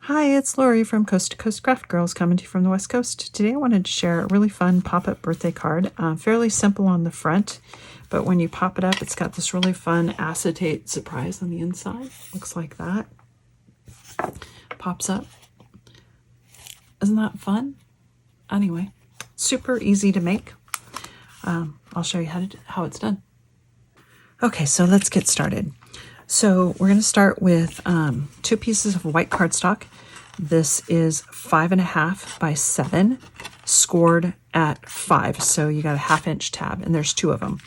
Hi, it's Lori from Coast to Coast Craft Girls coming to you from the West Coast. Today I wanted to share a really fun pop-up birthday card. Fairly simple on the front, but when you pop it up, it's got this really fun acetate surprise on the inside. Looks like that. Pops up. Isn't that fun? Anyway, super easy to make. I'll show you how it's done. Okay, so let's get started. So we're going to start with 2 pieces of white cardstock. This is 5.5 by 7, scored at 5. So you got a 1/2 inch tab, and there's 2 of them.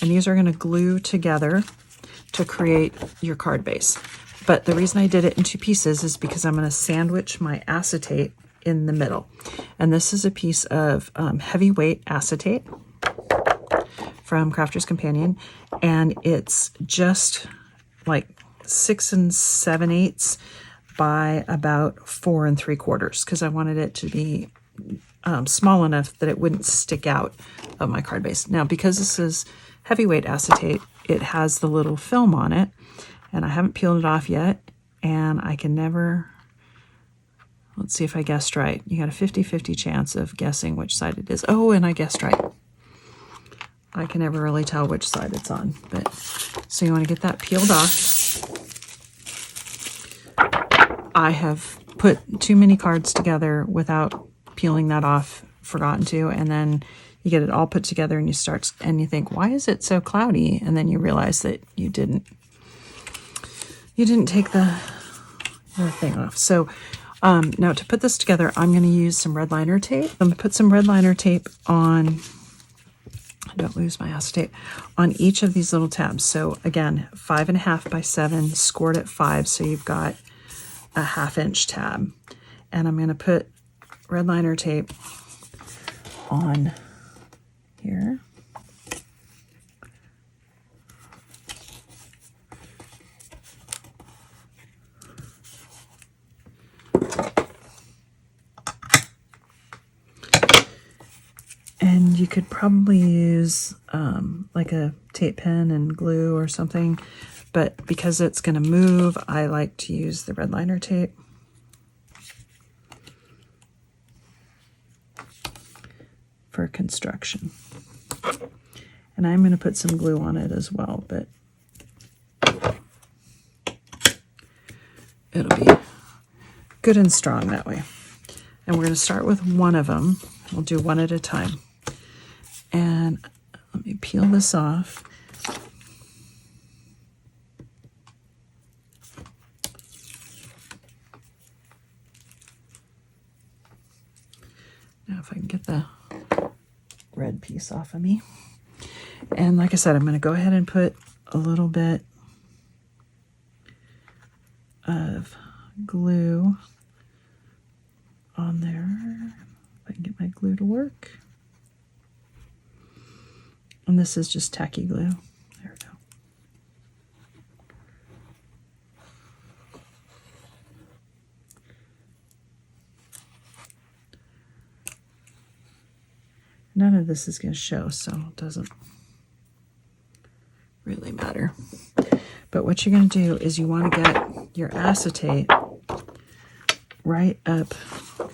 And these are going to glue together to create your card base. But the reason I did it in 2 pieces is because I'm going to sandwich my acetate in the middle. And this is a piece of heavyweight acetate from Crafter's Companion, and it's just like 6 7/8 by about 4 3/4 because I wanted it to be small enough that it wouldn't stick out of my card base. Now, because this is heavyweight acetate, it has the little film on it, and I haven't peeled it off yet, and I can never, let's see if I guessed right. You got a 50-50 chance of guessing which side it is. Oh, and I guessed right. I can never really tell which side it's on. But so you want to get that peeled off. I have put too many cards together without peeling that off, forgotten to, and then you get it all put together and you think, why is it so cloudy? And then you realize that you didn't take the thing off. So now to put this together, I'm going to use some red liner tape. I'm going to put some red liner tape on, don't lose my acetate, on each of these little tabs. So again, 5.5 by 7, scored at 5, so you've got a 1/2 inch tab. And I'm going to put red liner tape on here. And you could probably use like a tape pen and glue or something, but because it's going to move, I like to use the red liner tape. For construction. And I'm going to put some glue on it as well, but it'll be good and strong that way. And we're going to start with one of them. We'll do one at a time. And let me peel this off. Now if I can get the red piece off of me. And like I said, I'm going to go ahead and put a little bit of glue on there. If I can get my glue to work. And this is just tacky glue. There we go. None of this is going to show, so it doesn't really matter. But what you're going to do is you want to get your acetate right up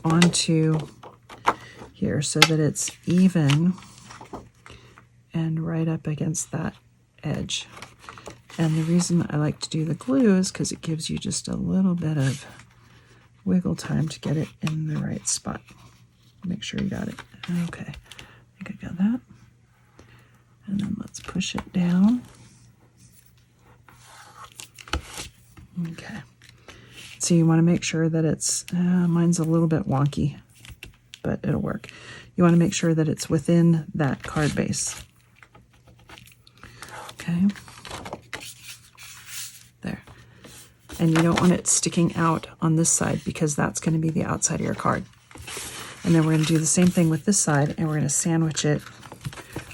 onto here so that it's even and right up against that edge. And the reason I like to do the glue is because it gives you just a little bit of wiggle time to get it in the right spot. Make sure you got it. Okay, I think I got that. And then let's push it down. Okay, so you want to make sure that it's, mine's a little bit wonky, but it'll work. You want to make sure that it's within that card base. Okay, there. And you don't want it sticking out on this side because that's going to be the outside of your card. And then we're going to do the same thing with this side, and we're going to sandwich it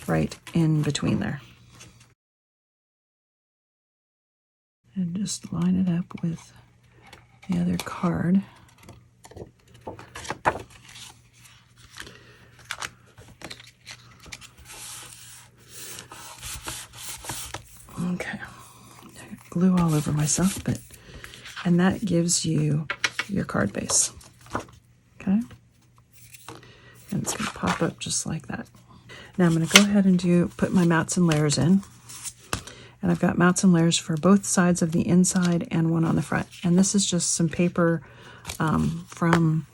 right in between there. And just line it up with the other card. Okay, glue all over myself, and that gives you your card base. Okay? And it's going to pop up just like that. Now I'm going to go ahead and put my mats and layers in. And I've got mats and layers for both sides of the inside and one on the front. And this is just some paper from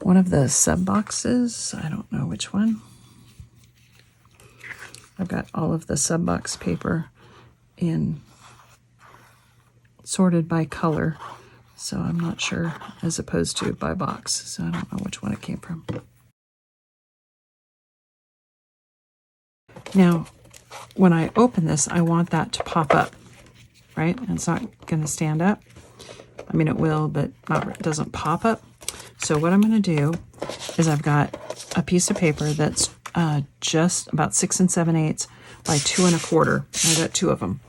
one of the sub boxes. I don't know which one. I've got all of the sub box paper sorted by color. So I'm not sure, as opposed to by box. So I don't know which one it came from. Now, when I open this, I want that to pop up, right? And it's not going to stand up. I mean, it will, but it doesn't pop up. So what I'm going to do is I've got a piece of paper that's just about 6 7/8 by 2 1/4. I got 2 of them.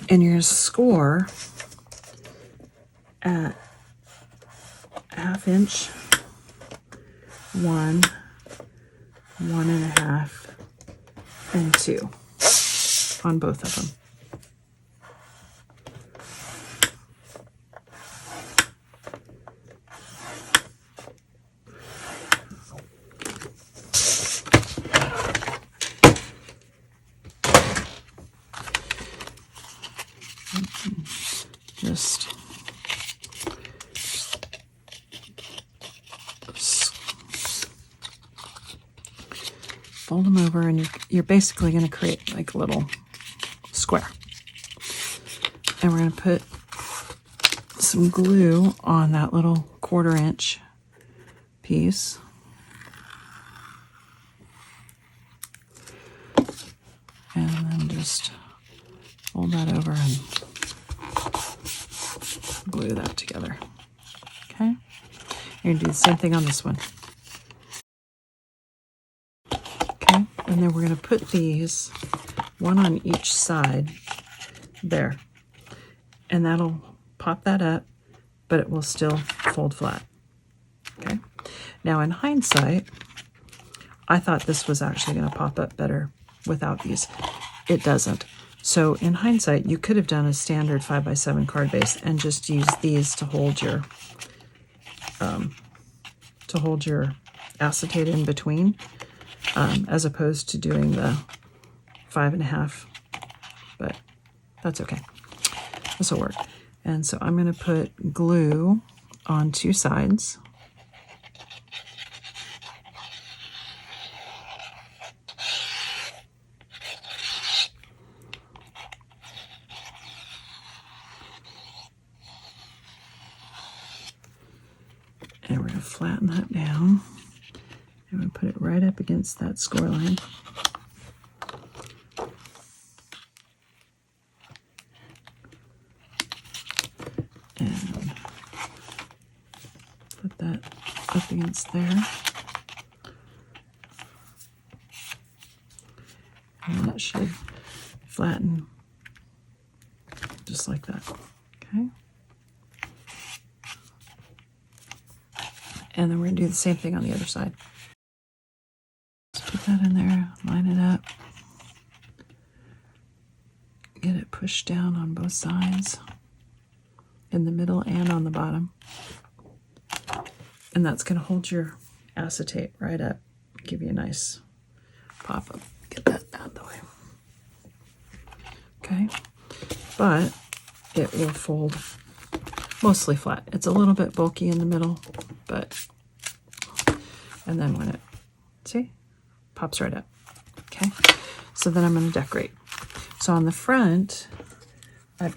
And you're going to score at 1/2 inch, 1, 1 1/2, and 2 on both of them. Just fold them over, and you're basically going to create like a little square. And we're going to put some glue on that little 1/4 inch piece. And then just fold that over and glue that together. Okay? You're going to do the same thing on this one. Okay? And then we're going to put these one on each side there. And that'll pop that up, but it will still fold flat. Okay? Now in hindsight, I thought this was actually going to pop up better without these. It doesn't. So in hindsight, you could have done a standard 5x7 card base and just used these to hold your acetate in between, as opposed to doing the 5 1/2. But that's okay. This will work. And so I'm going to put glue on 2 sides. And we're going to flatten that down. And we'll put it right up against that score line. And put that up against there. And that should flatten just like that. Okay. And then we're going to do the same thing on the other side. Just put that in there, line it up, get it pushed down on both sides, in the middle and on the bottom. And that's going to hold your acetate right up, give you a nice pop up. Get that out of the way. Okay, but it will fold mostly flat. It's a little bit bulky in the middle, but, and then when it, see, pops right up. Okay, so then I'm going to decorate. So on the front, I'm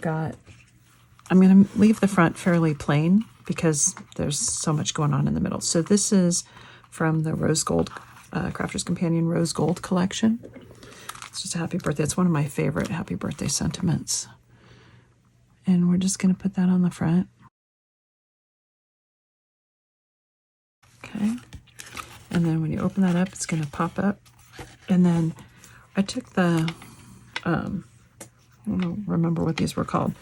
going to leave the front fairly plain because there's so much going on in the middle. So this is from the Rose Gold, Crafter's Companion Rose Gold collection. It's just a happy birthday. It's one of my favorite happy birthday sentiments. And we're just going to put that on the front. Okay. And then when you open that up, it's going to pop up. And then I took the, I don't remember what these were called,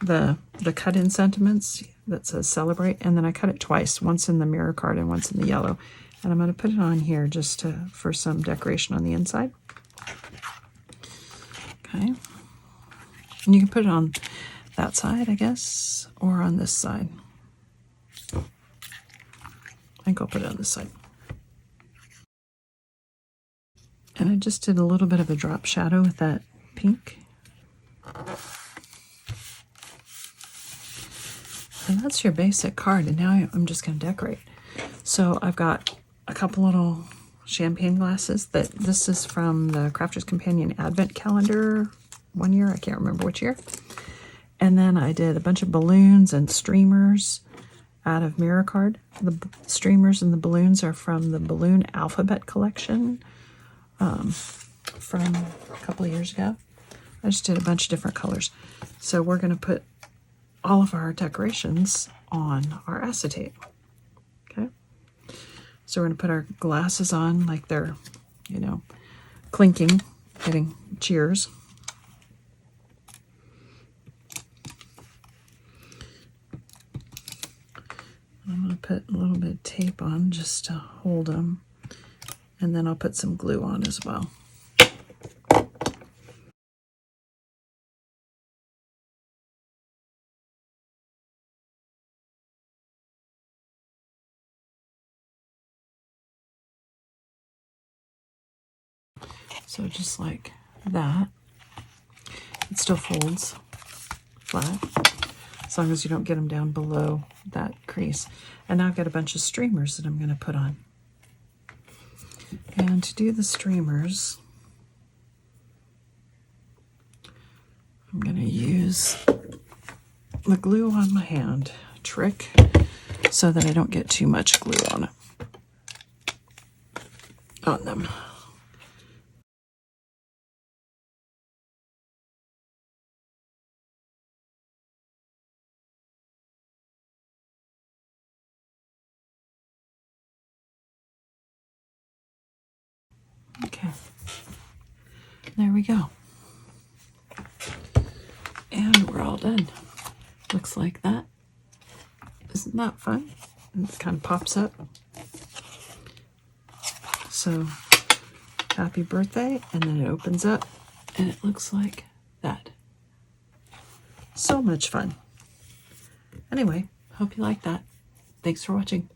the cut-in sentiments that says celebrate, and then I cut it twice, once in the mirror card and once in the yellow. And I'm going to put it on here just for some decoration on the inside. Okay. And you can put it on that side, I guess, or on this side. I think I'll put it on this side. And I just did a little bit of a drop shadow with that pink. And that's your basic card. And now I'm just going to decorate. So I've got a couple little champagne glasses. This is from the Crafter's Companion Advent Calendar one year. I can't remember which year. And then I did a bunch of balloons and streamers out of Mirror Card. The streamers and the balloons are from the Balloon Alphabet collection from a couple of years ago. I just did a bunch of different colors. So we're going to put all of our decorations on our acetate. Okay. So we're going to put our glasses on like they're, you know, clinking, getting cheers. I'm going to put a little bit of tape on just to hold them. And then I'll put some glue on as well. So just like that. It still folds flat, as long as you don't get them down below that crease. And now I've got a bunch of streamers that I'm going to put on. And to do the streamers, I'm going to use the glue on my hand trick so that I don't get too much glue on them. Okay, there we go. And we're all done. Looks like that. Isn't that fun? And it kind of pops up. So, happy birthday, and then it opens up, and it looks like that. So much fun. Anyway, hope you like that. Thanks for watching.